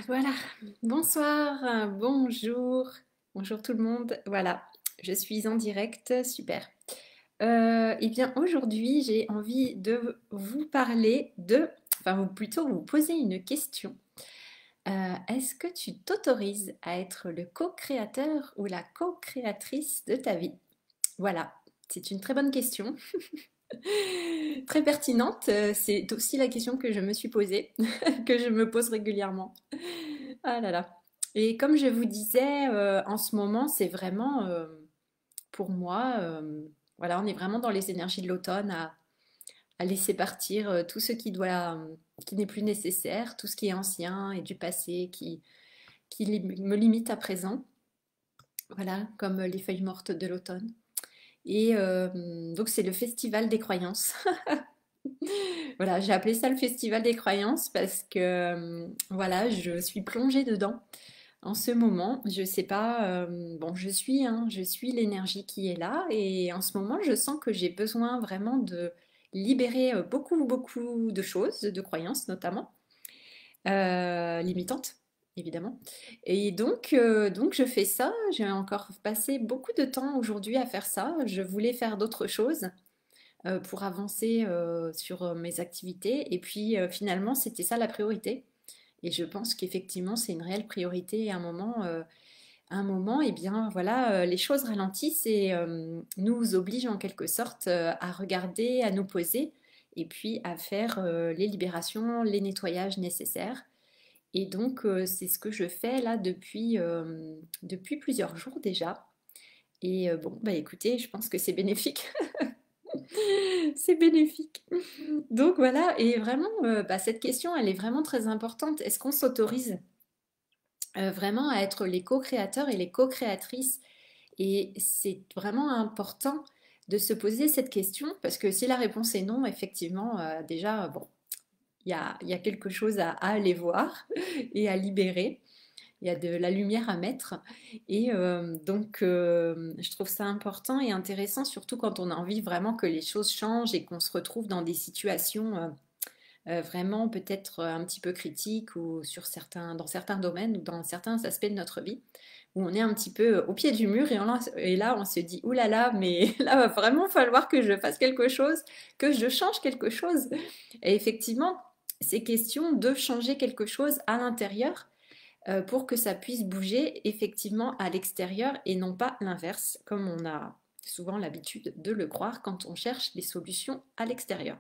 Voilà, bonsoir, bonjour, bonjour tout le monde. Voilà, je suis en direct, super. Eh bien, aujourd'hui, j'ai envie de vous parler ou plutôt vous poser une question. Est-ce que tu t'autorises à être le co-créateur ou la co-créatrice de ta vie? Voilà, c'est une très bonne question, très pertinente. C'est aussi la question que je me suis posée, que je me pose régulièrement. Ah là là. Et comme je vous disais, en ce moment, c'est vraiment, pour moi, voilà, on est vraiment dans les énergies de l'automne à laisser partir tout ce qui n'est plus nécessaire, tout ce qui est ancien et du passé, me limite à présent. Voilà, comme les feuilles mortes de l'automne. Et donc c'est le festival des croyances. Voilà, j'ai appelé ça le festival des croyances parce que voilà, je suis plongée dedans. En ce moment, je sais pas, bon, je suis l'énergie qui est là et en ce moment, je sens que j'ai besoin vraiment de libérer beaucoup de choses, de croyances notamment, limitantes, évidemment. Et donc je fais ça. J'ai encore passé beaucoup de temps aujourd'hui à faire ça. Je voulais faire d'autres choses pour avancer sur mes activités et puis finalement, c'était ça la priorité. Et je pense qu'effectivement, c'est une réelle priorité à un moment, eh bien, voilà, les choses ralentissent et nous obligent en quelque sorte à regarder, à nous poser et puis à faire les libérations, les nettoyages nécessaires. Et donc, c'est ce que je fais là depuis plusieurs jours déjà. Et bon, bah écoutez, je pense que c'est bénéfique. C'est bénéfique. Donc voilà, et vraiment, bah, cette question, elle est vraiment très importante. Est-ce qu'on s'autorise vraiment à être les co-créateurs et les co-créatrices? Et c'est vraiment important de se poser cette question parce que si la réponse est non, effectivement, déjà, bon, il y a quelque chose à aller voir et à libérer. Il y a de la lumière à mettre. Et je trouve ça important et intéressant, surtout quand on a envie vraiment que les choses changent et qu'on se retrouve dans des situations vraiment peut-être un petit peu critiques ou dans certains domaines ou dans certains aspects de notre vie où on est un petit peu au pied du mur et là on se dit, ouh là là, mais là va vraiment falloir que je fasse quelque chose, que je change quelque chose. Et effectivement, c'est question de changer quelque chose à l'intérieur pour que ça puisse bouger effectivement à l'extérieur et non pas l'inverse, comme on a souvent l'habitude de le croire quand on cherche des solutions à l'extérieur.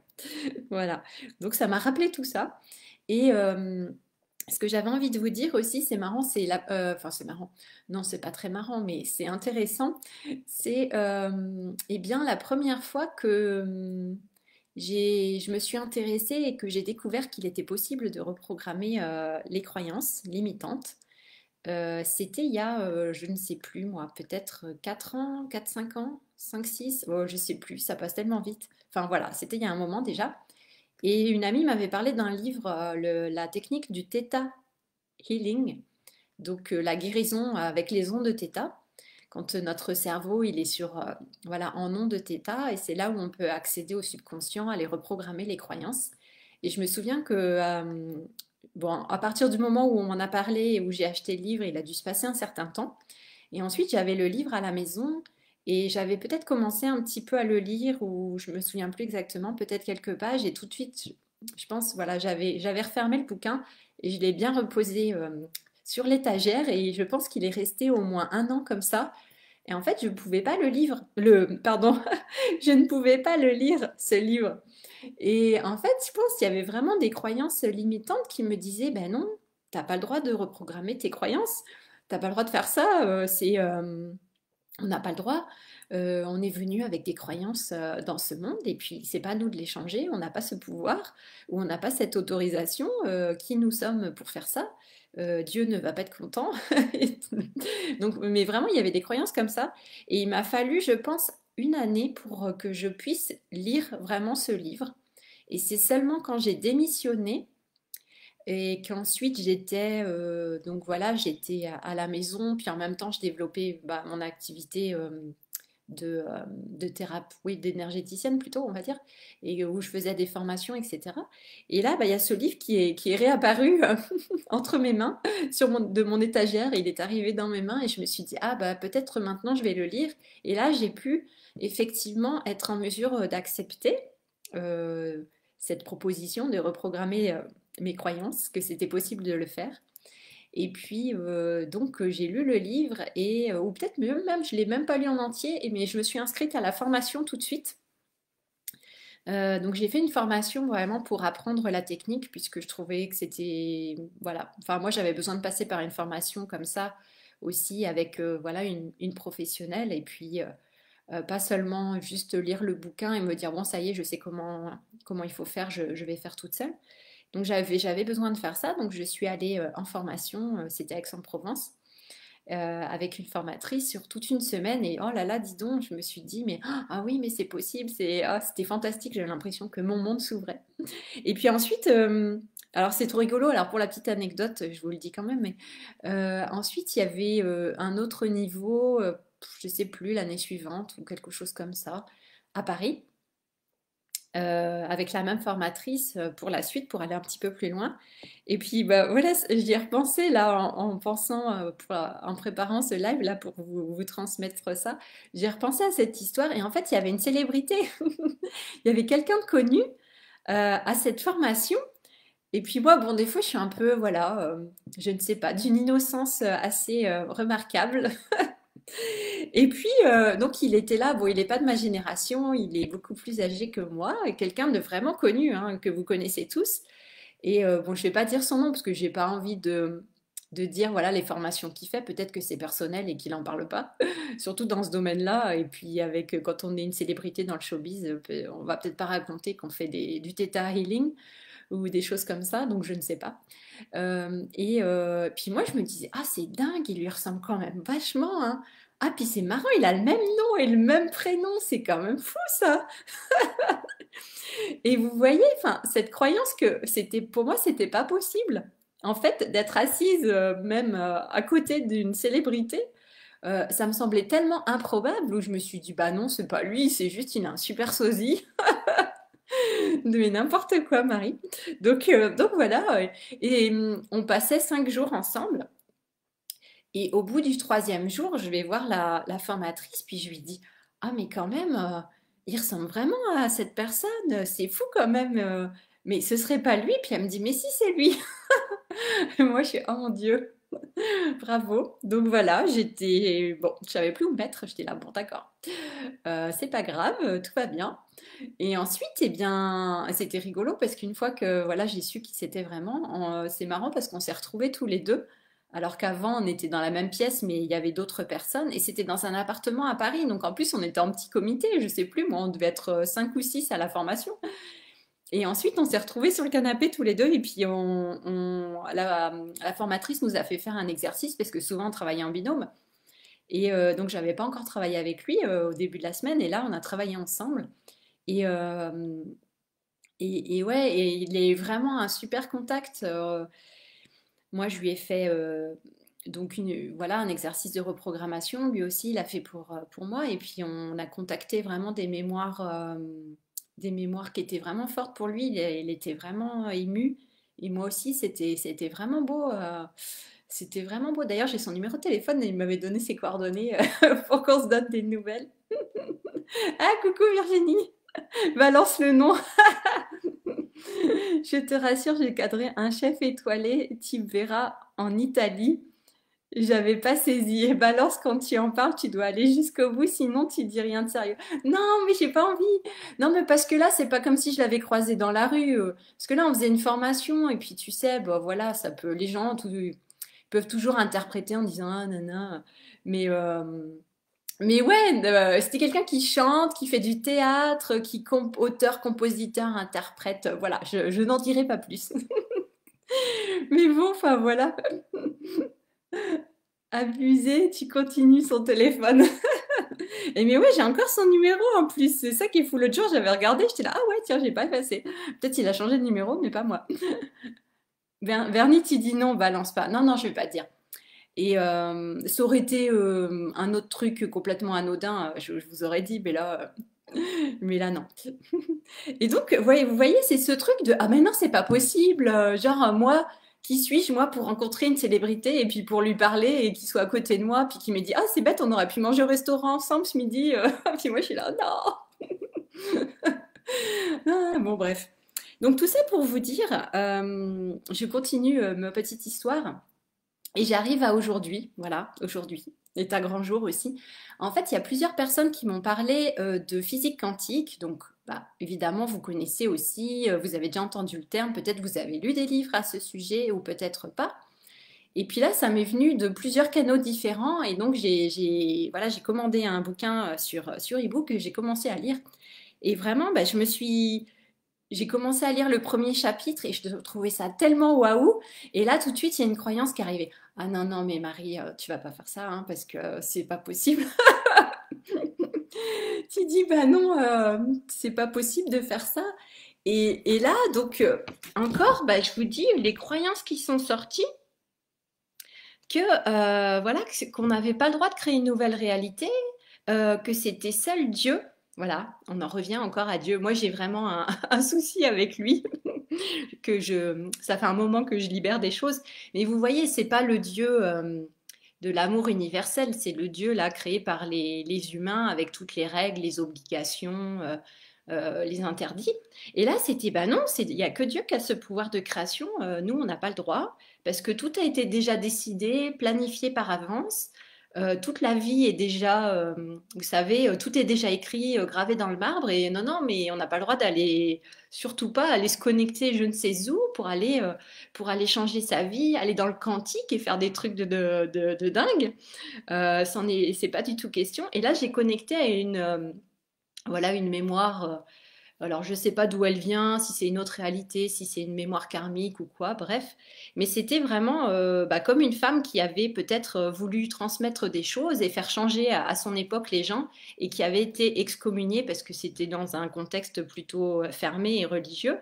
Voilà, donc ça m'a rappelé tout ça. Et ce que j'avais envie de vous dire aussi, c'est marrant, enfin c'est marrant, non c'est pas très marrant, mais c'est intéressant. C'est eh bien la première fois que je me suis intéressée et que j'ai découvert qu'il était possible de reprogrammer les croyances limitantes. C'était il y a, je ne sais plus moi, peut-être 4 ans, 4 5 ans, 5 6 oh, je sais plus, ça passe tellement vite. Enfin voilà, c'était il y a un moment déjà. Et une amie m'avait parlé d'un livre, la technique du Theta Healing, donc la guérison avec les ondes de Theta. Quand notre cerveau il est voilà, en ondes de Theta, et c'est là où on peut accéder au subconscient, aller reprogrammer les croyances. Et je me souviens que, bon, à partir du moment où on m'en a parlé et où j'ai acheté le livre, il a dû se passer un certain temps. Et ensuite, j'avais le livre à la maison et j'avais peut-être commencé un petit peu à le lire ou je me souviens plus exactement, peut-être quelques pages et tout de suite, je pense, voilà, j'avais refermé le bouquin et je l'ai bien reposé sur l'étagère et je pense qu'il est resté au moins un an comme ça. Et en fait, je ne pouvais pas pardon, je ne pouvais pas le lire, ce livre. Et en fait, je pense qu'il y avait vraiment des croyances limitantes qui me disaient, ben non, t'as pas le droit de reprogrammer tes croyances, t'as pas le droit de faire ça, on n'a pas le droit. On est venu avec des croyances dans ce monde et puis c'est pas à nous de les changer, on n'a pas ce pouvoir ou on n'a pas cette autorisation. Qui nous sommes pour faire ça? Dieu ne va pas être content. Donc, mais vraiment, il y avait des croyances comme ça et il m'a fallu, je pense, une année pour que je puisse lire vraiment ce livre. Et c'est seulement quand j'ai démissionné et qu'ensuite donc voilà, j'étais à la maison, puis en même temps je développais bah, mon activité de thérapie, oui, d'énergéticienne plutôt, on va dire, et où je faisais des formations, etc. Et là, bah, il y a ce livre qui est réapparu entre mes mains, de mon étagère. Il est arrivé dans mes mains et je me suis dit, ah bah peut-être maintenant je vais le lire. Et là, j'ai pu effectivement être en mesure d'accepter euh, cette proposition de reprogrammer mes croyances, que c'était possible de le faire. Et puis, donc, j'ai lu le livre, ou peut-être même, je ne l'ai même pas lu en entier, mais je me suis inscrite à la formation tout de suite. Donc, j'ai fait une formation vraiment pour apprendre la technique, puisque je trouvais que c'était, voilà, enfin, moi, j'avais besoin de passer par une formation comme ça aussi, avec, voilà, une professionnelle, et puis, pas seulement juste lire le bouquin et me dire, bon, ça y est, je sais comment il faut faire, je vais faire toute seule. Donc j'avais besoin de faire ça, donc je suis allée en formation, c'était à Aix-en-Provence, avec une formatrice sur toute une semaine. Et oh là là, dis donc, je me suis dit, mais ah oui, mais c'est possible, c'était fantastique, j'avais l'impression que mon monde s'ouvrait. Et puis ensuite, alors c'est trop rigolo, alors pour la petite anecdote, je vous le dis quand même, mais ensuite il y avait un autre niveau, je sais plus, l'année suivante ou quelque chose comme ça, à Paris avec la même formatrice pour la suite, pour aller un petit peu plus loin. Et puis, bah, voilà, j'y ai repensé là en pensant, en préparant ce live là pour vous transmettre ça. J'ai repensé à cette histoire et en fait, il y avait une célébrité. Il y avait quelqu'un de connu à cette formation. Et puis moi, bon, des fois, je suis un peu, voilà, je ne sais pas, d'une innocence assez remarquable. Et puis, donc il était là, bon, il n'est pas de ma génération, il est beaucoup plus âgé que moi, et quelqu'un de vraiment connu, hein, que vous connaissez tous. Et bon, je vais pas dire son nom parce que j'ai pas envie de dire, voilà, les formations qu'il fait, peut-être que c'est personnel et qu'il n'en parle pas, surtout dans ce domaine-là. Et puis, avec, quand on est une célébrité dans le showbiz, on va peut-être pas raconter qu'on fait du theta healing ou des choses comme ça, donc je ne sais pas. Puis moi, je me disais, ah, c'est dingue, il lui ressemble quand même vachement, hein. Ah, puis c'est marrant, il a le même nom et le même prénom, c'est quand même fou ça. Et vous voyez, enfin, cette croyance que c'était, pour moi, c'était pas possible. En fait, d'être assise même à côté d'une célébrité, ça me semblait tellement improbable où je me suis dit, bah non, c'est pas lui, c'est juste, il a un super sosie. Mais n'importe quoi, Marie. Donc voilà, on passait 5 jours ensemble. Et au bout du troisième jour, je vais voir la formatrice, puis je lui dis, ah mais quand même, il ressemble vraiment à cette personne, c'est fou quand même, mais ce serait pas lui. Puis elle me dit, mais si c'est lui. Et moi je suis, oh mon Dieu, bravo. Donc voilà, bon, je savais plus où me mettre, j'étais là, bon d'accord, c'est pas grave, tout va bien. Et ensuite, eh bien, c'était rigolo parce qu'une fois que voilà, j'ai su qui c'était vraiment, c'est marrant parce qu'on s'est retrouvés tous les deux. Alors qu'avant, on était dans la même pièce, mais il y avait d'autres personnes. Et c'était dans un appartement à Paris. Donc en plus, on était en petit comité. Je sais plus, moi, on devait être 5 ou 6 à la formation. Et ensuite, on s'est retrouvés sur le canapé tous les deux. Et puis, la formatrice nous a fait faire un exercice parce que souvent, on travaillait en binôme. Et donc, j'avais pas encore travaillé avec lui au début de la semaine. Et là, on a travaillé ensemble. Et, ouais, et il est vraiment un super contact. Moi, je lui ai fait donc voilà, un exercice de reprogrammation. Lui aussi, il a fait pour moi. Et puis, on a contacté vraiment des mémoires qui étaient vraiment fortes pour lui. Il était vraiment ému. Et moi aussi, c'était vraiment beau. C'était vraiment beau. D'ailleurs, j'ai son numéro de téléphone et il m'avait donné ses coordonnées pour qu'on se donne des nouvelles. Ah, coucou Virginie! Balance le nom. Je te rassure, j'ai cadré un chef étoilé type Vera en Italie. J'avais pas saisi. Et balance, quand tu en parles, tu dois aller jusqu'au bout, sinon tu dis rien de sérieux. Non, mais j'ai pas envie. Non, mais parce que là, c'est pas comme si je l'avais croisé dans la rue. Parce que là, on faisait une formation, et puis tu sais, bah voilà, ça peut, les gens peuvent toujours interpréter en disant ah nana. Mais mais ouais, c'était quelqu'un qui chante, qui fait du théâtre, auteur, compositeur, interprète. Voilà, je n'en dirai pas plus. Mais bon, enfin voilà. Abusé, tu continues son téléphone. Et mais ouais, j'ai encore son numéro en plus. C'est ça qui est fou. L'autre jour, j'avais regardé, j'étais là, ah ouais, tiens, j'ai pas effacé. Peut-être il a changé de numéro, mais pas moi. Vernie, tu dis non, balance pas. Non, non, je vais pas dire. Et ça aurait été un autre truc complètement anodin, je vous aurais dit, mais là non. Et donc, vous voyez, c'est ce truc de ah mais non, c'est pas possible. Genre moi, qui suis-je moi pour rencontrer une célébrité et puis pour lui parler et qu'il soit à côté de moi puis qu'il me dit ah c'est bête, on aurait pu manger au restaurant ensemble ce midi. Puis moi je suis là non. Ah, bon bref. Donc tout ça pour vous dire, je continue ma petite histoire. Et j'arrive à aujourd'hui, voilà, aujourd'hui est un grand jour aussi. En fait, il y a plusieurs personnes qui m'ont parlé de physique quantique. Donc, bah, évidemment, vous connaissez aussi, vous avez déjà entendu le terme, peut-être vous avez lu des livres à ce sujet ou peut-être pas. Et puis là, ça m'est venu de plusieurs canaux différents. Et donc, voilà, j'ai commandé un bouquin sur e-book que j'ai commencé à lire. Et vraiment, bah, j'ai commencé à lire le premier chapitre et je trouvais ça tellement waouh. Et là, tout de suite, il y a une croyance qui est arrivée. Ah non, non, mais Marie, tu vas pas faire ça hein, parce que c'est pas possible. Tu dis, bah non, c'est pas possible de faire ça. Et là, donc, encore, bah, je vous dis, les croyances qui sont sorties, que voilà, qu'on n'avait pas le droit de créer une nouvelle réalité, que c'était seul Dieu. Voilà, on en revient encore à Dieu. Moi, j'ai vraiment un souci avec lui. Ça fait un moment que je libère des choses. Mais vous voyez, c'est pas le Dieu de l'amour universel, c'est le Dieu là créé par les humains avec toutes les règles, les obligations, les interdits. Et là, c'était bah non, il y a que Dieu qui a ce pouvoir de création. Nous, on n'a pas le droit parce que tout a été déjà décidé, planifié par avance. Toute la vie est déjà, vous savez, tout est déjà écrit, gravé dans le marbre. Et non, non, mais on n'a pas le droit d'aller, surtout pas aller se connecter je ne sais où pour aller changer sa vie, aller dans le quantique et faire des trucs de dingue. C'est pas du tout question. Et là, j'ai connecté à voilà, une mémoire. Alors, je ne sais pas d'où elle vient, si c'est une autre réalité, si c'est une mémoire karmique ou quoi, bref. Mais c'était vraiment bah, comme une femme qui avait peut-être voulu transmettre des choses et faire changer à son époque les gens et qui avait été excommuniée parce que c'était dans un contexte plutôt fermé et religieux.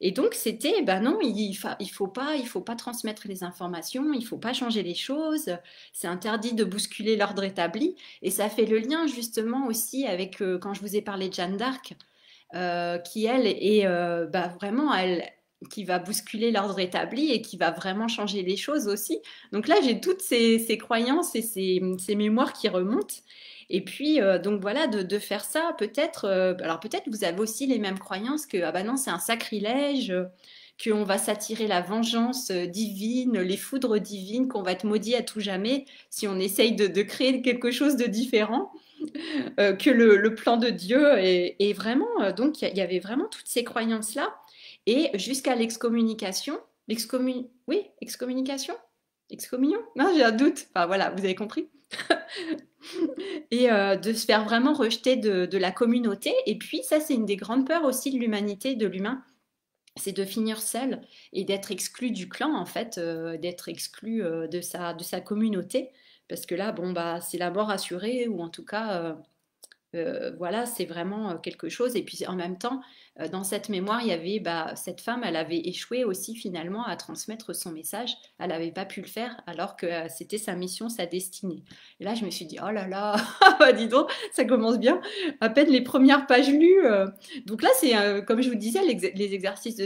Et donc, c'était, bah non, il faut pas transmettre les informations, il faut pas changer les choses, c'est interdit de bousculer l'ordre établi. Et ça fait le lien justement aussi avec, quand je vous ai parlé de Jeanne d'Arc, qui elle est bah, vraiment qui va bousculer l'ordre établi et qui va vraiment changer les choses aussi. Donc là, j'ai toutes ces croyances et ces mémoires qui remontent. Et puis, donc voilà, de faire ça, peut-être, alors peut-être vous avez aussi les mêmes croyances que, ah bah non, c'est un sacrilège, qu'on va s'attirer la vengeance divine, les foudres divines, qu'on va être maudit à tout jamais si on essaye de créer quelque chose de différent que le plan de Dieu est vraiment, donc il y avait vraiment toutes ces croyances-là, et jusqu'à l'excommunication, oui, excommunication, excommunion, non, j'ai un doute, enfin voilà, vous avez compris, et de se faire vraiment rejeter de la communauté, et puis ça c'est une des grandes peurs aussi de l'humanité, de l'humain, c'est de finir seul et d'être exclu du clan en fait, d'être exclu de sa communauté, parce que là, bon bah c'est la mort assurée, ou en tout cas voilà, c'est vraiment quelque chose. Et puis en même temps, dans cette mémoire, il y avait bah, cette femme, elle avait échoué aussi finalement à transmettre son message. Elle n'avait pas pu le faire alors que c'était sa mission, sa destinée. Et là, je me suis dit, oh là là, bah, dis donc, ça commence bien. À peine les premières pages lues. Donc là, c'est comme je vous disais, les exercices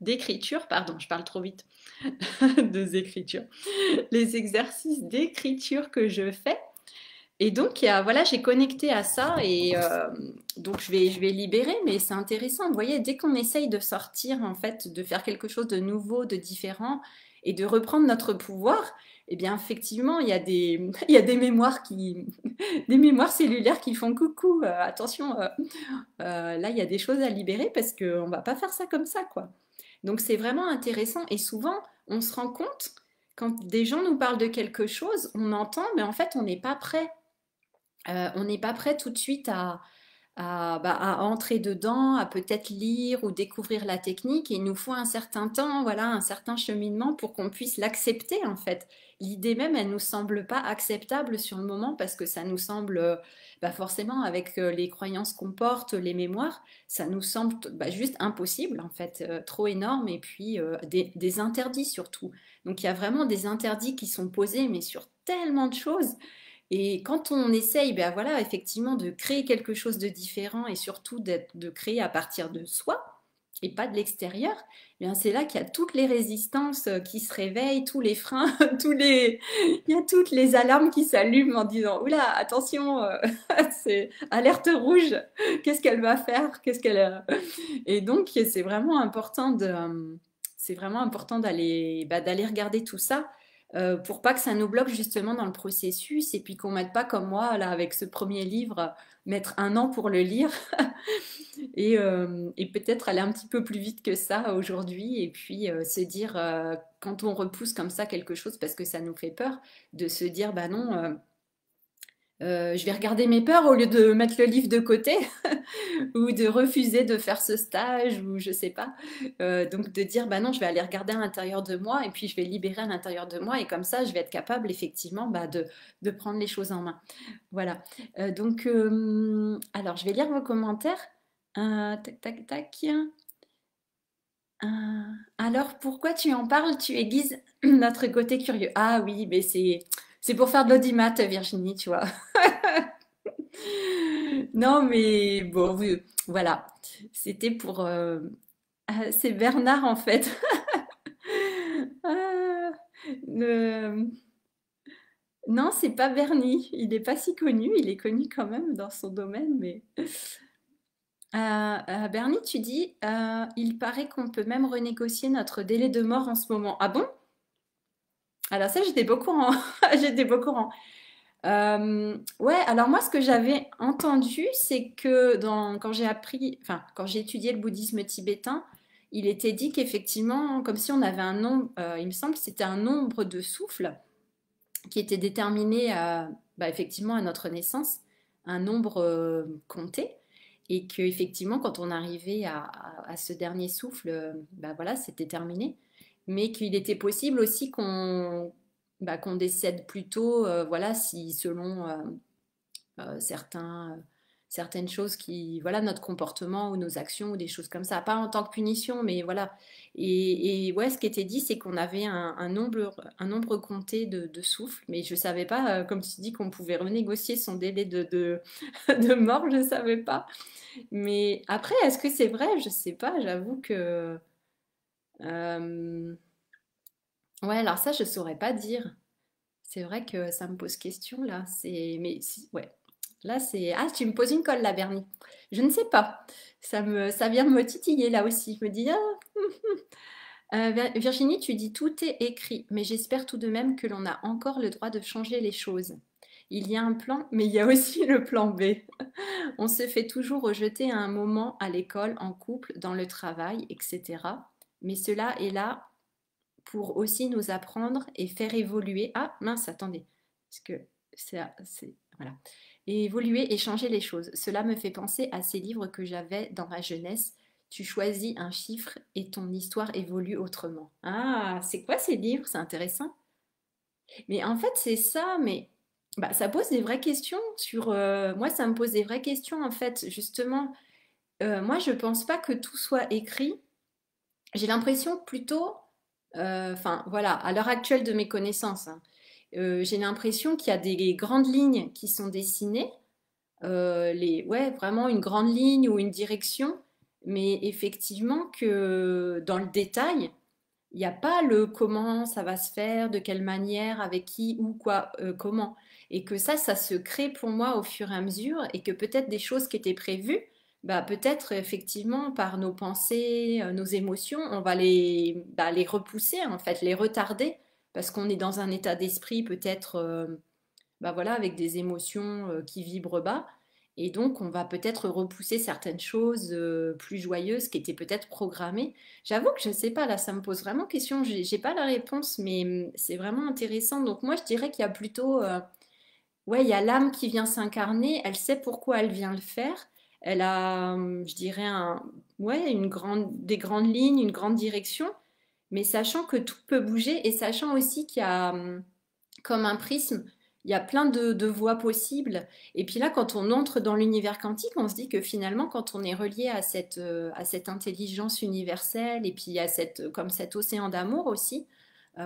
d'écriture, pardon, je parle trop vite, de écriture. Les exercices d'écriture que je fais. Et donc, voilà, j'ai connecté à ça et donc je vais libérer, mais c'est intéressant. Vous voyez, dès qu'on essaye de sortir, en fait, de faire quelque chose de nouveau, de différent et de reprendre notre pouvoir, eh bien, effectivement, il y a des mémoires des mémoires cellulaires qui font coucou, attention, là, il y a des choses à libérer parce qu'on ne va pas faire ça comme ça, quoi. Donc, c'est vraiment intéressant et souvent, on se rend compte, quand des gens nous parlent de quelque chose, on entend, mais en fait, on n'est pas prêt. On n'est pas prêt tout de suite à entrer dedans, à peut-être lire ou découvrir la technique. Et il nous faut un certain temps, voilà, un certain cheminement pour qu'on puisse l'accepter en fait. L'idée même, elle nous semble pas acceptable sur le moment parce que ça nous semble, forcément avec les croyances qu'on porte, les mémoires, ça nous semble juste impossible en fait, trop énorme et puis des interdits surtout. Donc il y a vraiment des interdits qui sont posés, mais sur tellement de choses. Et quand on essaye, ben voilà, effectivement, de créer quelque chose de différent et surtout de créer à partir de soi et pas de l'extérieur, eh bien c'est là qu'il y a toutes les résistances qui se réveillent, tous les freins, il y a toutes les alarmes qui s'allument en disant, oula, attention, c'est alerte rouge, qu'est-ce qu'elle va faire, qu'est-ce qu'elle, et donc c'est vraiment important d'aller regarder tout ça pour pas que ça nous bloque justement dans le processus et puis qu'on mette pas comme moi là avec ce premier livre mettre 1 an pour le lire et peut-être aller un petit peu plus vite que ça aujourd'hui et puis se dire quand on repousse comme ça quelque chose parce que ça nous fait peur de se dire bah non je vais regarder mes peurs au lieu de mettre le livre de côté ou de refuser de faire ce stage ou je sais pas. Donc de dire bah non, je vais aller regarder à l'intérieur de moi et puis je vais libérer à l'intérieur de moi et comme ça je vais être capable effectivement de prendre les choses en main. Voilà. Alors je vais lire vos commentaires. Tac tac tac. Euh, alors pourquoi tu en parles? Tu aiguises notre côté curieux. Ah oui, mais c'est pour faire de l'audimat, Virginie, tu vois. Non, mais bon, oui, voilà. C'était pour. C'est Bernard en fait. Ah, le- Non, c'est pas Bernie. Il n'est pas si connu. Il est connu quand même dans son domaine, mais. Bernie, tu dis, il paraît qu'on peut même renégocier notre délai de mort en ce moment. Ah bon? Alors ça, j'étais pas au courant. J'étais pas au courant. Ouais, alors moi, ce que j'avais entendu, c'est que quand j'ai appris, enfin, quand j'ai étudié le bouddhisme tibétain, il était dit qu'effectivement, comme si on avait un nombre, il me semble que c'était un nombre de souffles qui était déterminé effectivement à notre naissance, un nombre compté, et que effectivement, quand on arrivait à ce dernier souffle, voilà, c'était terminé, mais qu'il était possible aussi qu'on décède plus tôt, voilà, si selon certaines choses qui, voilà, notre comportement ou nos actions ou des choses comme ça, pas en tant que punition, mais voilà. Et ouais, ce qui était dit, c'est qu'on avait un nombre compté de souffles, mais je savais pas, comme tu dis, qu'on pouvait renégocier son délai de mort, je savais pas. Mais après, est-ce que c'est vrai? Je sais pas, j'avoue que. euh, Ouais, alors ça, je saurais pas dire. C'est vrai que ça me pose question là. Ouais. Là, c'est. Ah, tu me poses une colle là, Bernie. Je ne sais pas. Ça vient me titiller là aussi. Je me dis, ah. Virginie, tu dis tout est écrit, mais j'espère tout de même que l'on a encore le droit de changer les choses. Il y a un plan, mais il y a aussi le plan B. On se fait toujours rejeter à un moment à l'école, en couple, dans le travail, etc. Mais cela est là pour aussi nous apprendre et faire évoluer. Ah mince, attendez, parce que voilà. Et évoluer et changer les choses. Cela me fait penser à ces livres que j'avais dans ma jeunesse. Tu choisis un chiffre et ton histoire évolue autrement. Ah, c'est quoi ces livres? C'est intéressant. Mais en fait, c'est ça, mais ça pose des vraies questions sur. Moi, ça me pose des vraies questions en fait, justement. Moi, je pense pas que tout soit écrit. J'ai l'impression que plutôt, enfin voilà, à l'heure actuelle de mes connaissances, hein, j'ai l'impression qu'il y a des grandes lignes qui sont dessinées, ouais, vraiment une grande ligne ou une direction, mais effectivement que dans le détail, il n'y a pas le comment ça va se faire, de quelle manière, avec qui, où, quoi, comment. Et que ça se crée pour moi au fur et à mesure, et que peut-être des choses qui étaient prévues, peut-être effectivement par nos pensées, nos émotions, on va les repousser, en fait, les retarder, parce qu'on est dans un état d'esprit peut-être voilà, avec des émotions qui vibrent bas. Et donc, on va peut-être repousser certaines choses plus joyeuses qui étaient peut-être programmées. J'avoue que je ne sais pas, là, ça me pose vraiment question. J'ai pas la réponse, mais c'est vraiment intéressant. Donc, moi, je dirais qu'il y a plutôt, ouais, il y a l'âme qui vient s'incarner. Elle sait pourquoi elle vient le faire. Elle a, je dirais, ouais, des grandes lignes, une grande direction, mais sachant que tout peut bouger et sachant aussi qu'il y a comme un prisme, il y a plein de voies possibles. Et puis là, quand on entre dans l'univers quantique, on se dit que finalement, quand on est relié à cette intelligence universelle et puis à comme cet océan d'amour aussi,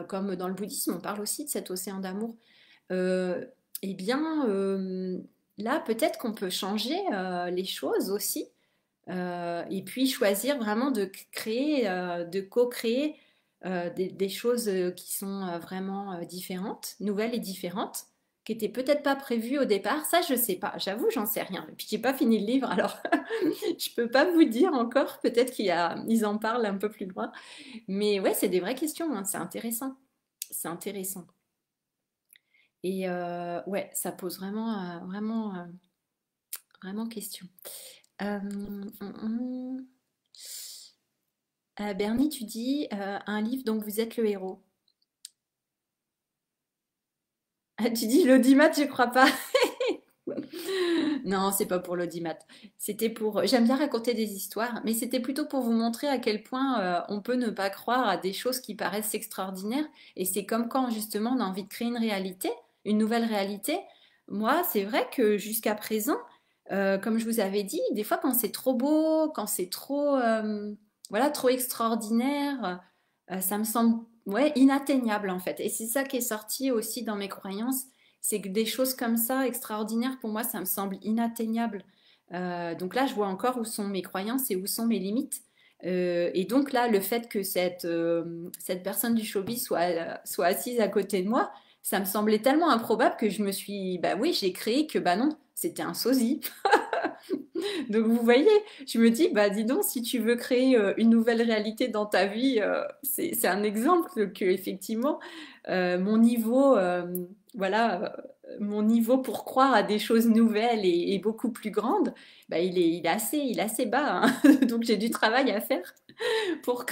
comme dans le bouddhisme, on parle aussi de cet océan d'amour, euh, eh bien, là, peut-être qu'on peut changer les choses aussi. Et puis choisir vraiment de créer, de co-créer des choses qui sont vraiment différentes, nouvelles et différentes, qui étaient peut-être pas prévues au départ. Ça, je sais pas. J'avoue, j'en sais rien. Et puis j'ai pas fini le livre, alors je peux pas vous dire encore. Peut-être ils en parlent un peu plus loin. Mais ouais, c'est des vraies questions, hein. C'est intéressant. C'est intéressant. Et ouais, ça pose vraiment question. Hum. Bernie, tu dis un livre dont vous êtes le héros. Ah, tu dis l'audimat, je crois pas. Non, c'est pas pour l'audimat. C'était pour. J'aime bien raconter des histoires, mais c'était plutôt pour vous montrer à quel point on peut ne pas croire à des choses qui paraissent extraordinaires. Et c'est comme quand justement on a envie de créer une réalité, une nouvelle réalité. Moi, c'est vrai que jusqu'à présent, comme je vous avais dit, des fois quand c'est trop beau, quand c'est trop, voilà, trop extraordinaire, ça me semble, ouais, inatteignable en fait. Et c'est ça qui est sorti aussi dans mes croyances, c'est que des choses comme ça, extraordinaires, pour moi, ça me semble inatteignable. Donc là, je vois encore où sont mes croyances et où sont mes limites. Et donc là, le fait que cette personne du showbiz soit assise à côté de moi, ça me semblait tellement improbable que je me suis, bah oui, j'ai créé que, bah non, c'était un sosie. Donc vous voyez, je me dis, bah dis donc, si tu veux créer une nouvelle réalité dans ta vie, c'est un exemple que effectivement, mon niveau, voilà, mon niveau pour croire à des choses nouvelles et beaucoup plus grandes, bah, il est assez bas, hein. Donc j'ai du travail à faire pour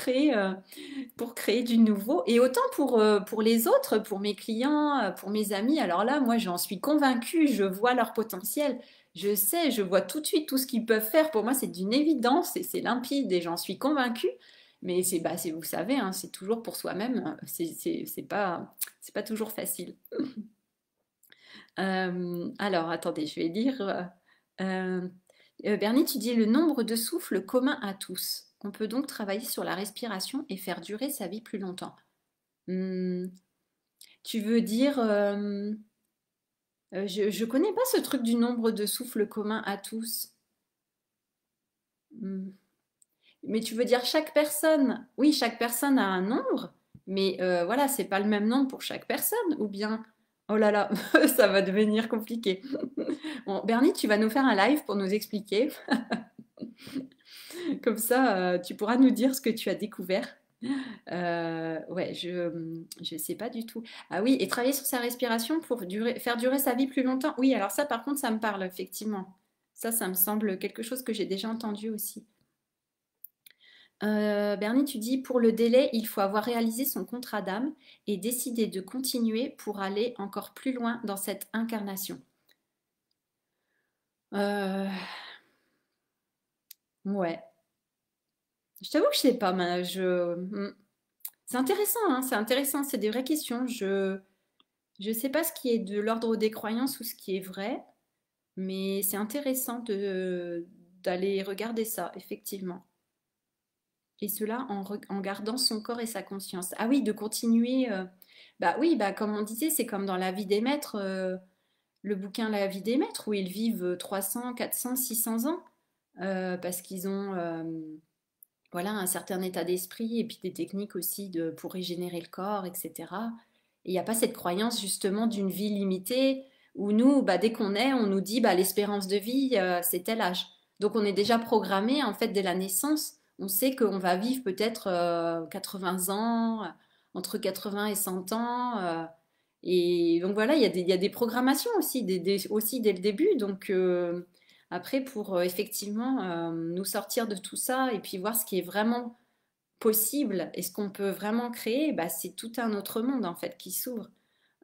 pour créer du nouveau. Et autant pour les autres, pour mes clients, pour mes amis, alors là, moi, j'en suis convaincue, je vois leur potentiel. Je sais, je vois tout de suite tout ce qu'ils peuvent faire. Pour moi, c'est d'une évidence et c'est limpide et j'en suis convaincue. Mais vous savez, hein, c'est toujours pour soi-même. C'est pas toujours facile. Alors, attendez, je vais lire. Euh, Bernie, tu dis le nombre de souffles commun à tous. On peut donc travailler sur la respiration et faire durer sa vie plus longtemps. Hmm, tu veux dire, je connais pas ce truc du nombre de souffles communs à tous. Hmm. Mais tu veux dire chaque personne? Oui, chaque personne a un nombre, mais voilà, c'est pas le même nombre pour chaque personne, ou bien? Oh là là, ça va devenir compliqué. Bon, Bernie, tu vas nous faire un live pour nous expliquer. Comme ça, tu pourras nous dire ce que tu as découvert. Ouais, je sais pas du tout. Ah oui, et travailler sur sa respiration pour faire durer sa vie plus longtemps. Oui, alors ça, par contre, ça me parle, effectivement. Ça me semble quelque chose que j'ai déjà entendu aussi. Bernie, tu dis, pour le délai, il faut avoir réalisé son contrat d'âme et décider de continuer pour aller encore plus loin dans cette incarnation. Euh, ouais, je t'avoue que je sais pas, mais c'est intéressant, hein, c'est intéressant, c'est des vraies questions. Je sais pas ce qui est de l'ordre des croyances ou ce qui est vrai, mais c'est intéressant d'aller regarder ça, effectivement. Et cela en gardant son corps et sa conscience. Ah oui, de continuer. Bah oui, bah comme on disait, c'est comme dans La vie des maîtres, le bouquin La vie des maîtres, où ils vivent 300, 400, 600 ans, parce qu'ils ont voilà, un certain état d'esprit et puis des techniques aussi pour régénérer le corps, etc. Et il n'y a pas cette croyance justement d'une vie limitée où nous, bah, dès qu'on est, on nous dit bah, l'espérance de vie, c'est tel âge. Donc on est déjà programmé en fait dès la naissance. On sait qu'on va vivre peut-être 80 ans, entre 80 et 100 ans. Et donc voilà, il y a des programmations aussi, aussi dès le début. Donc après, pour effectivement nous sortir de tout ça et puis voir ce qui est vraiment possible et ce qu'on peut vraiment créer, bah, c'est tout un autre monde en fait qui s'ouvre.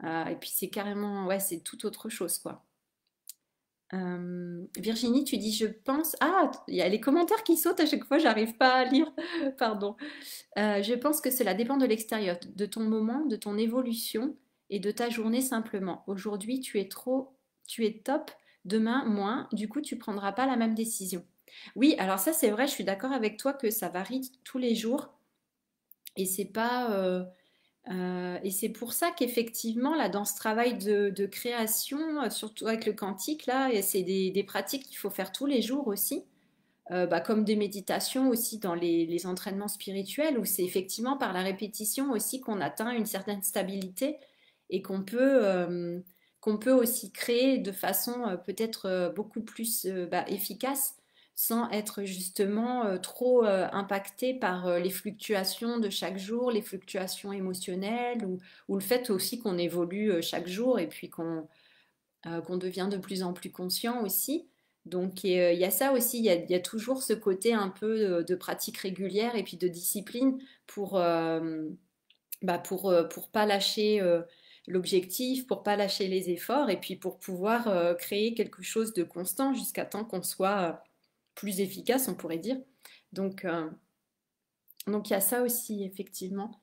Et puis c'est carrément, ouais, c'est tout autre chose quoi. Virginie, tu dis je pense. Ah, il y a les commentaires qui sautent à chaque fois, j'arrive pas à lire. Pardon. Je pense que cela dépend de l'extérieur, de ton moment, de ton évolution et de ta journée simplement. Aujourd'hui, tu es top, demain moins, du coup, tu prendras pas la même décision. Oui, alors ça c'est vrai, je suis d'accord avec toi que ça varie tous les jours et c'est pas et c'est pour ça qu'effectivement là dans ce travail de création, surtout avec le quantique là, et c'est des pratiques qu'il faut faire tous les jours aussi bah, comme des méditations aussi dans les entraînements spirituels, où c'est effectivement par la répétition aussi qu'on atteint une certaine stabilité et qu'on peut aussi créer de façon peut-être beaucoup plus bah, efficace sans être justement trop impacté par les fluctuations de chaque jour, les fluctuations émotionnelles ou le fait aussi qu'on évolue chaque jour et puis qu'on devient de plus en plus conscient aussi. Donc il y a ça aussi, il y a toujours ce côté un peu de pratique régulière et puis de discipline pour, pour pas lâcher l'objectif, pour pas lâcher les efforts et puis pour pouvoir créer quelque chose de constant jusqu'à temps qu'on soit plus efficace, on pourrait dire. Donc, euh, donc il y a ça aussi, effectivement.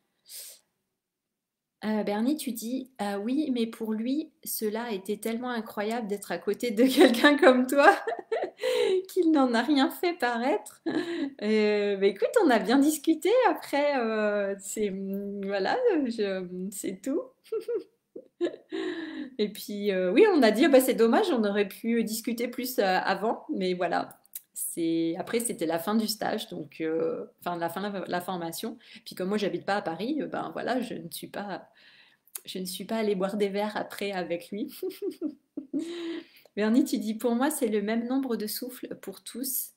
Bernie, tu dis, ah oui, mais pour lui, cela a été tellement incroyable d'être à côté de quelqu'un comme toi qu'il n'en a rien fait paraître. Bah écoute, on a bien discuté après, voilà, c'est tout. Et puis oui, on a dit, ah bah, c'est dommage, on aurait pu discuter plus avant, mais voilà. Après c'était la fin du stage, donc enfin la fin de la formation. Puis comme moi j'habite pas à Paris, ben voilà, je ne suis pas allée boire des verres après avec lui. Bernie, tu dis pour moi, c'est le même nombre de souffles pour tous.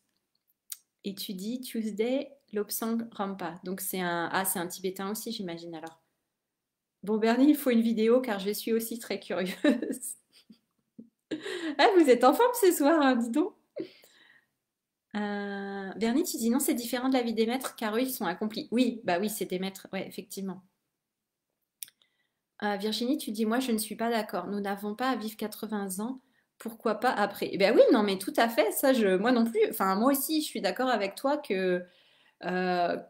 Et tu dis Tuesday, Lobsang Rampa. Donc c'est un Tibétain aussi, j'imagine alors. Bon, Bernie, il faut une vidéo car je suis aussi très curieuse. Ah, vous êtes en forme ce soir, hein, dis donc. Bernie, tu dis non, c'est différent de la vie des maîtres car eux, ils sont accomplis. Oui, bah oui, c'est des maîtres, ouais, effectivement. Virginie, tu dis, moi, je ne suis pas d'accord. Nous n'avons pas à vivre 80 ans. Pourquoi pas après? Eh ben oui, non, mais tout à fait. Moi non plus. Enfin, moi aussi, je suis d'accord avec toi euh,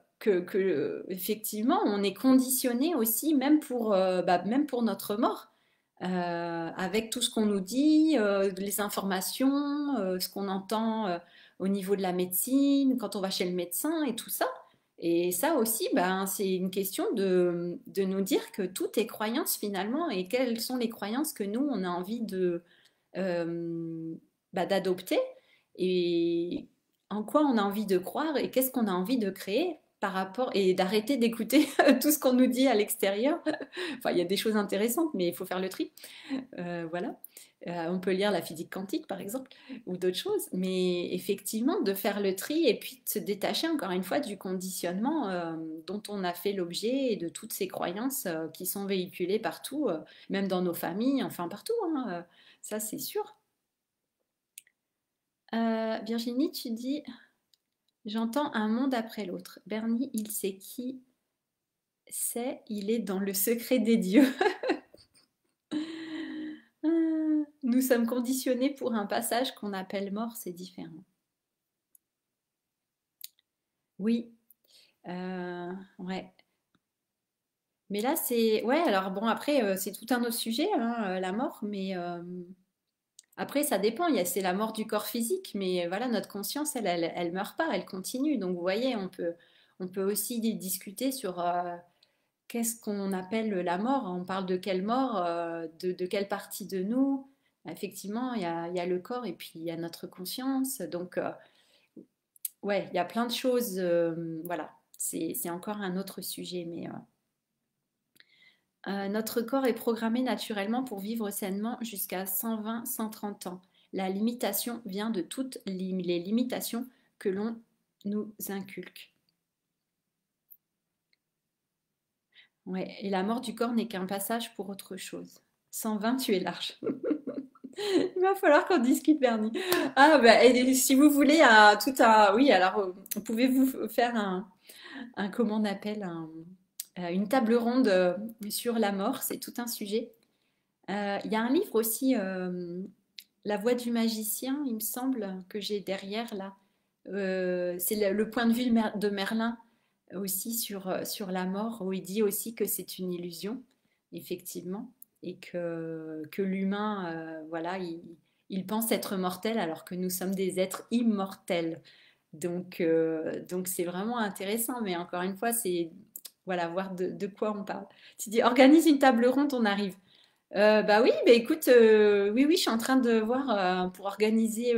effectivement, on est conditionné aussi, même pour notre mort, avec tout ce qu'on nous dit, les informations, ce qu'on entend au niveau de la médecine, quand on va chez le médecin et tout ça. Et ça aussi, ben, c'est une question de nous dire que tout est croyance finalement et quelles sont les croyances que nous, on a envie euh, d'adopter et en quoi on a envie de croire et qu'est-ce qu'on a envie de créer par rapport et d'arrêter d'écouter tout ce qu'on nous dit à l'extérieur. Enfin, il y a des choses intéressantes, mais il faut faire le tri. Voilà. On peut lire la physique quantique, par exemple, ou d'autres choses, mais effectivement, de faire le tri et puis de se détacher, encore une fois, du conditionnement dont on a fait l'objet et de toutes ces croyances qui sont véhiculées partout, même dans nos familles, enfin partout, hein, ça c'est sûr. Virginie, tu dis, j'entends un monde après l'autre. Bernie, il sait qui c'est, il est dans le secret des dieux. Nous sommes conditionnés pour un passage qu'on appelle mort, c'est différent. Oui, ouais. Mais là, c'est... Ouais, alors bon, après, c'est tout un autre sujet, hein, la mort, mais après, ça dépend. C'est la mort du corps physique, mais voilà, notre conscience, elle meurt pas, elle continue. Donc, vous voyez, on peut aussi discuter sur qu'est-ce qu'on appelle la mort. On parle de quelle mort, de quelle partie de nous. Effectivement, il y a le corps et puis il y a notre conscience. Donc, ouais, il y a plein de choses. Voilà, c'est encore un autre sujet, mais notre corps est programmé naturellement pour vivre sainement jusqu'à 120-130 ans. La limitation vient de toutes les limitations que l'on nous inculque. Ouais, et la mort du corps n'est qu'un passage pour autre chose. 120, tu es large. Il va falloir qu'on discute, Bernie. Ah, bah, et si vous voulez, oui, alors, pouvez-vous faire comment on appelle, une table ronde sur la mort, c'est tout un sujet. Il y a un livre aussi la voix du magicien, il me semble, que j'ai derrière là. C'est le point de vue de Merlin aussi sur la mort, où il dit aussi que c'est une illusion, effectivement, et que l'humain, voilà, il pense être mortel alors que nous sommes des êtres immortels. Donc c'est vraiment intéressant, mais encore une fois, c'est voilà, voir de quoi on parle. Tu dis, organise une table ronde, on arrive. Bah oui, bah écoute, oui, oui, je suis en train de voir pour organiser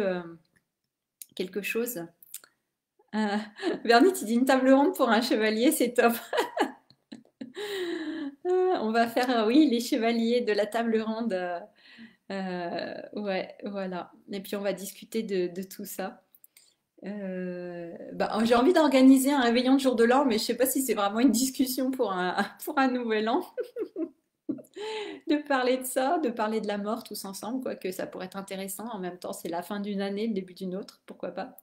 quelque chose. Euh, Bernie, tu dis une table ronde pour un chevalier, c'est top. On va faire, oui, les chevaliers de la table ronde. Ouais, voilà. Et puis on va discuter de tout ça. Bah, j'ai envie d'organiser un réveillon de jour de l'an, mais je sais pas si c'est vraiment une discussion pour pour un nouvel an. De parler de ça, de parler de la mort tous ensemble, quoi, que ça pourrait être intéressant. En même temps, c'est la fin d'une année, le début d'une autre, pourquoi pas.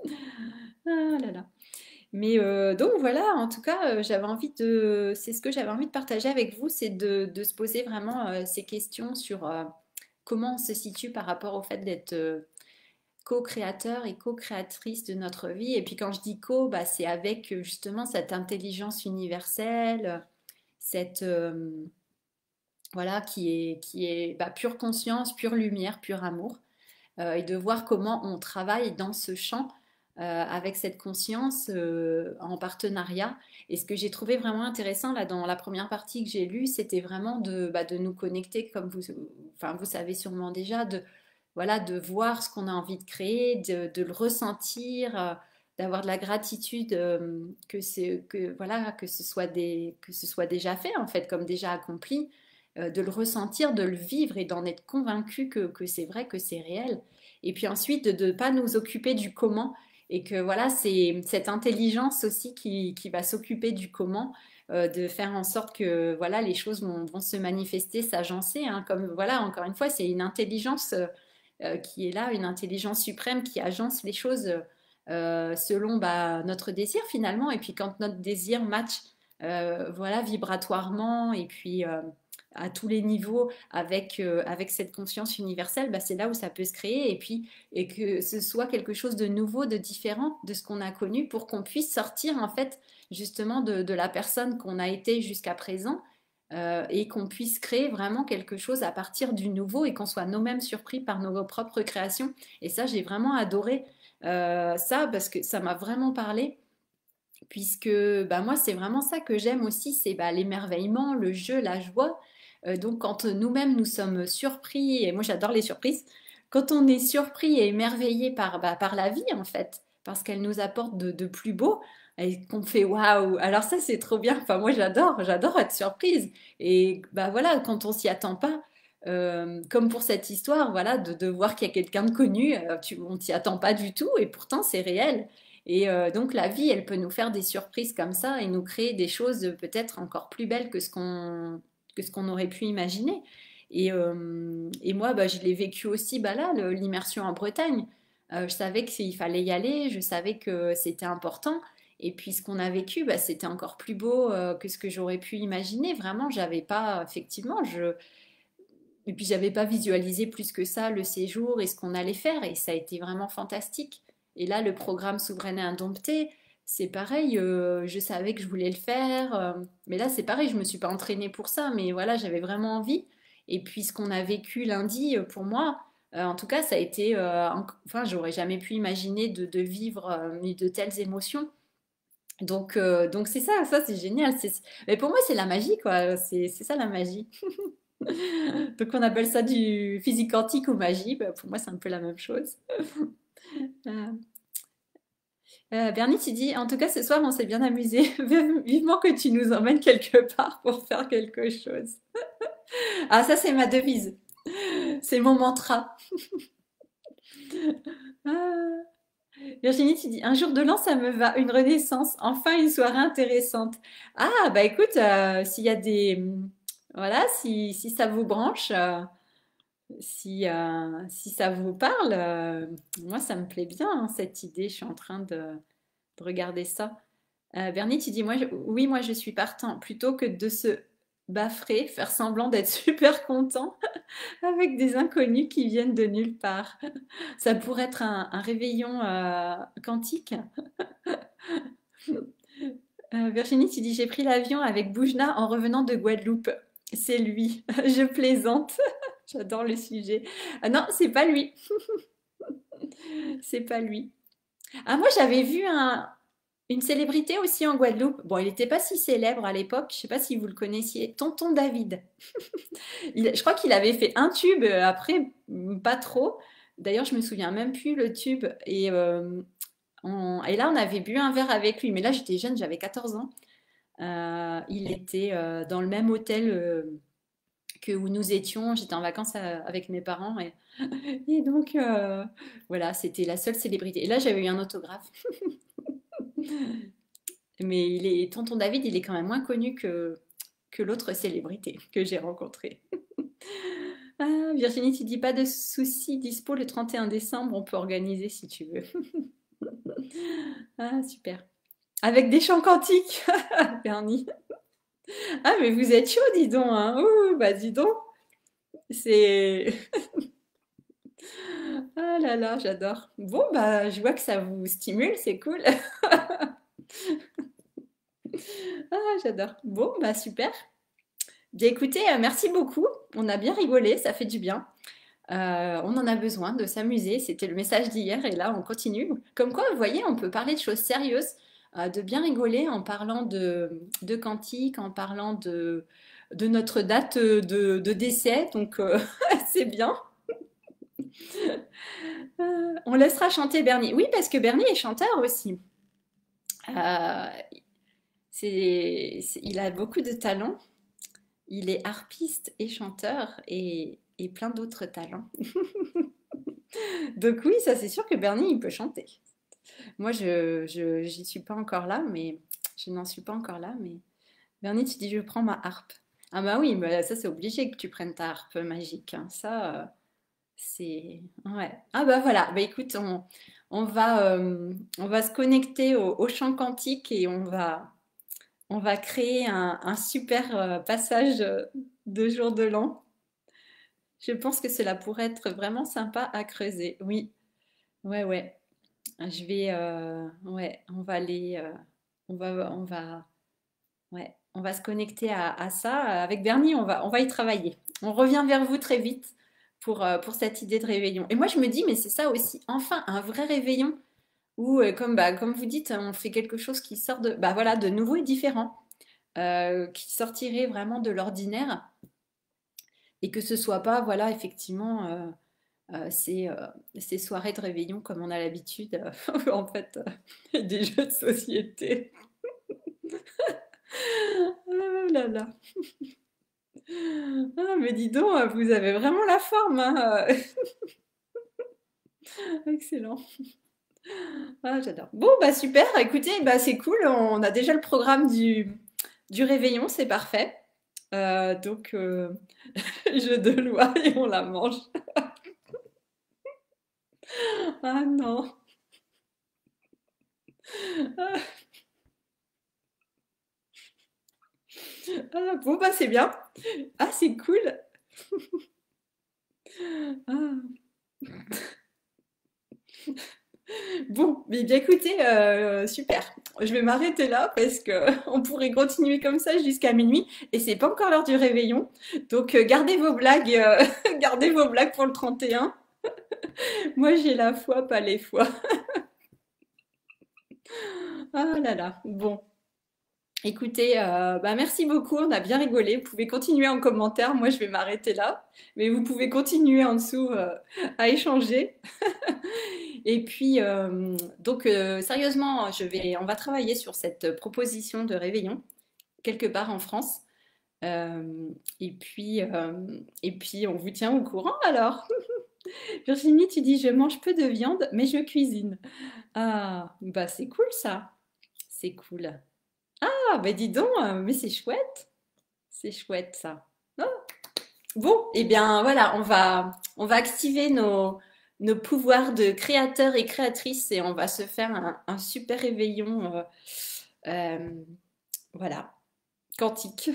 Ah là là. Mais donc voilà, en tout cas, c'est ce que j'avais envie de partager avec vous, c'est de se poser vraiment ces questions sur comment on se situe par rapport au fait d'être co-créateur et co-créatrice de notre vie. Et puis quand je dis co, bah, c'est avec justement cette intelligence universelle, cette voilà qui est bah, pure conscience, pure lumière, pur amour, et de voir comment on travaille dans ce champ avec cette conscience en partenariat. Et ce que j'ai trouvé vraiment intéressant là dans la première partie que j'ai lue, c'était vraiment bah, de nous connecter, comme enfin, vous savez sûrement déjà, voilà, de voir ce qu'on a envie de créer, de le ressentir, d'avoir de la gratitude voilà, que ce soit déjà fait en fait, comme déjà accompli, de le ressentir, de le vivre et d'en être convaincu que c'est vrai, que c'est réel. Et puis ensuite, de ne pas nous occuper du comment et que voilà, c'est cette intelligence aussi qui va s'occuper du comment, de faire en sorte que voilà, les choses vont se manifester, s'agencer. Hein, comme voilà, encore une fois, c'est une intelligence qui est là, une intelligence suprême qui agence les choses selon bah, notre désir finalement. Et puis quand notre désir match, voilà, vibratoirement et puis à tous les niveaux avec cette conscience universelle, bah, c'est là où ça peut se créer et puis et que ce soit quelque chose de nouveau, de différent de ce qu'on a connu pour qu'on puisse sortir en fait justement de la personne qu'on a été jusqu'à présent et qu'on puisse créer vraiment quelque chose à partir du nouveau et qu'on soit nous-mêmes surpris par nos propres créations. Et ça, j'ai vraiment adoré ça parce que ça m'a vraiment parlé. Puisque bah, moi, c'est vraiment ça que j'aime aussi, c'est bah, l'émerveillement, le jeu, la joie. Donc quand nous-mêmes nous sommes surpris, et moi j'adore les surprises, quand on est surpris et émerveillé par la vie en fait, parce qu'elle nous apporte de plus beau, et qu'on fait waouh, alors ça c'est trop bien, enfin moi j'adore être surprise. Et bah voilà, quand on s'y attend pas, comme pour cette histoire, voilà, de voir qu'il y a quelqu'un de connu, on t'y attend pas du tout, et pourtant c'est réel. Et donc la vie, elle peut nous faire des surprises comme ça et nous créer des choses peut-être encore plus belles que ce qu'on aurait pu imaginer. Et moi, bah, je l'ai vécu aussi bah là, l'immersion en Bretagne. Je savais qu'il fallait y aller, je savais que c'était important. Et puis ce qu'on a vécu, bah, c'était encore plus beau que ce que j'aurais pu imaginer. Vraiment, j'avais pas, effectivement, et puis j'avais pas visualisé plus que ça le séjour et ce qu'on allait faire. Et ça a été vraiment fantastique. Et là, le programme Souveraine et Indomptée, c'est pareil, je savais que je voulais le faire, mais là c'est pareil, je me suis pas entraînée pour ça, mais voilà, j'avais vraiment envie. Et puis ce qu'on a vécu lundi, pour moi, en tout cas, ça a été, enfin, j'aurais jamais pu imaginer de vivre de telles émotions. Donc c'est ça, ça c'est génial. Mais pour moi, c'est la magie, quoi. C'est ça la magie. Donc on appelle ça du physique quantique ou magie. Bah, pour moi, c'est un peu la même chose. Euh, Bernie, tu dis, en tout cas, ce soir, on s'est bien amusé. Vivement que tu nous emmènes quelque part pour faire quelque chose. Ah, ça, c'est ma devise. C'est mon mantra. Ah. Virginie, tu dis, un jour de l'an, ça me va. Une renaissance. Enfin, une soirée intéressante. Ah, bah écoute, s'il y a des... Voilà, si ça vous branche, si ça vous parle, moi, ça me plaît bien, hein, cette idée. Je suis en train de regarder ça. Bernie, tu dis, oui, moi je suis partant. Plutôt que de se baffer, faire semblant d'être super content avec des inconnus qui viennent de nulle part. Ça pourrait être un réveillon quantique. Virginie, tu dis j'ai pris l'avion avec Boujna en revenant de Guadeloupe. C'est lui. Je plaisante. J'adore le sujet. Ah non, c'est pas lui. C'est pas lui. Ah, moi, j'avais vu une célébrité aussi en Guadeloupe. Bon, il n'était pas si célèbre à l'époque. Je ne sais pas si vous le connaissiez. Tonton David. Je crois qu'il avait fait un tube. Après, pas trop. D'ailleurs, je me souviens même plus le tube. Et là, on avait bu un verre avec lui. Mais là, j'étais jeune, j'avais 14 ans. Il était dans le même hôtel que où nous étions. J'étais en vacances avec mes parents. Et donc, voilà, c'était la seule célébrité. Et là, j'avais eu un autographe. Mais Tonton David, il est quand même moins connu que l'autre célébrité que j'ai rencontrée. Ah, Virginie, tu dis pas de soucis, dispo le 31 décembre, on peut organiser si tu veux. Ah, super. Avec des chants cantiques, Bernie. Ah, mais vous êtes chaud, dis donc, hein. Ouh, bah dis donc. C'est... Ah là là, j'adore. Bon, bah, je vois que ça vous stimule, c'est cool. Ah, j'adore. Bon, bah, super. Bien, écoutez, merci beaucoup. On a bien rigolé, ça fait du bien. On en a besoin de s'amuser. C'était le message d'hier et là, on continue. Comme quoi, vous voyez, on peut parler de choses sérieuses, de bien rigoler en parlant de quantique, en parlant de notre date de décès. Donc, c'est bien. On laissera chanter Bernie. Oui, parce que Bernie est chanteur aussi. Euh, il a beaucoup de talent. Il est harpiste et chanteur et plein d'autres talents. Donc oui, ça c'est sûr que Bernie, il peut chanter. Moi, j'y suis pas encore là, mais je n'en suis pas encore là. Mais Bernie, tu dis, je prends ma harpe. Ah bah oui, mais ça c'est obligé que tu prennes ta harpe magique, hein. Ça, c'est... Ouais. Ah bah voilà, bah écoute, on va se connecter au chant quantique et on va créer un super passage de jour de l'an. Je pense que cela pourrait être vraiment sympa à creuser. Oui, ouais, ouais. Ouais, on va aller, ouais, on va se connecter à ça. Avec Bernie, on va y travailler. On revient vers vous très vite pour cette idée de réveillon. Et moi, je me dis, mais c'est ça aussi, enfin, un vrai réveillon où, comme vous dites, on fait quelque chose qui sort bah, voilà, de nouveau et différent, qui sortirait vraiment de l'ordinaire et que ce soit pas, voilà, effectivement, ces soirées de réveillon comme on a l'habitude, en fait, des jeux de société. Ah là là. Ah, mais dis donc, vous avez vraiment la forme, hein. Excellent. Ah, j'adore. Bon, bah super. Écoutez, bah c'est cool. On a déjà le programme du réveillon, c'est parfait. Donc, jeu de loi et on la mange. Ah non. Ah, bon, bah c'est bien. Ah, c'est cool. Ah. Bon, mais bien écoutez, super. Je vais m'arrêter là parce que on pourrait continuer comme ça jusqu'à minuit et c'est pas encore l'heure du réveillon. Donc gardez vos blagues, gardez vos blagues pour le 31. Moi j'ai la foi, pas les fois. Ah là là. Bon, écoutez, bah merci beaucoup, on a bien rigolé. Vous pouvez continuer en commentaire. Moi je vais m'arrêter là, mais vous pouvez continuer en dessous à échanger. Et puis, sérieusement, on va travailler sur cette proposition de réveillon quelque part en France. Euh, et puis, on vous tient au courant alors. Virginie, tu dis, je mange peu de viande, mais je cuisine. Ah, bah c'est cool ça. C'est cool. Ah, bah dis donc, mais c'est chouette. C'est chouette ça. Ah, bon, eh bien voilà, on va activer nos pouvoirs de créateurs et créatrices et on va se faire un super réveillon, euh, voilà, quantique.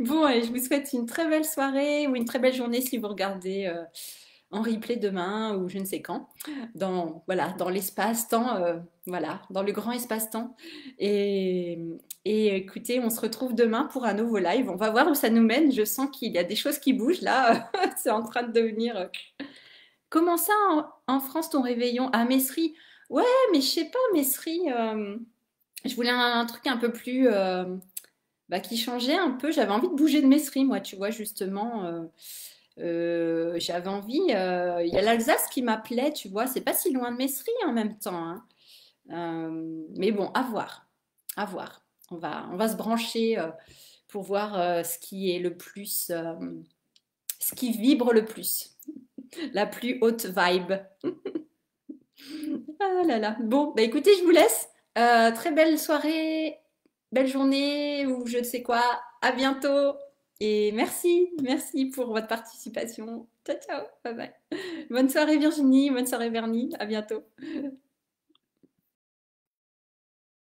Bon, et je vous souhaite une très belle soirée ou une très belle journée si vous regardez en replay demain ou je ne sais quand, dans, voilà, dans l'espace-temps, voilà, dans le grand espace-temps. Et, et écoutez, on se retrouve demain pour un nouveau live. On va voir où ça nous mène. Je sens qu'il y a des choses qui bougent là. C'est en train de devenir. Comment ça, en France, ton réveillon? À Messery? Ouais, mais je sais pas, Messery. Je voulais un truc un peu plus. Bah, qui changeait un peu. J'avais envie de bouger de Messery, moi, tu vois, justement. J'avais envie. Il y a l'Alsace qui m'appelait, tu vois. C'est pas si loin de Messery en même temps, hein. Mais bon, à voir. À voir. On va se brancher pour voir ce qui est le plus. Ce qui vibre le plus. La plus haute vibe. Ah là là. Bon, bah écoutez, je vous laisse. Très belle soirée, belle journée ou je ne sais quoi. À bientôt. Et merci, merci pour votre participation. Ciao, ciao. Bye bye. Bonne soirée Virginie, bonne soirée Bernie. À bientôt.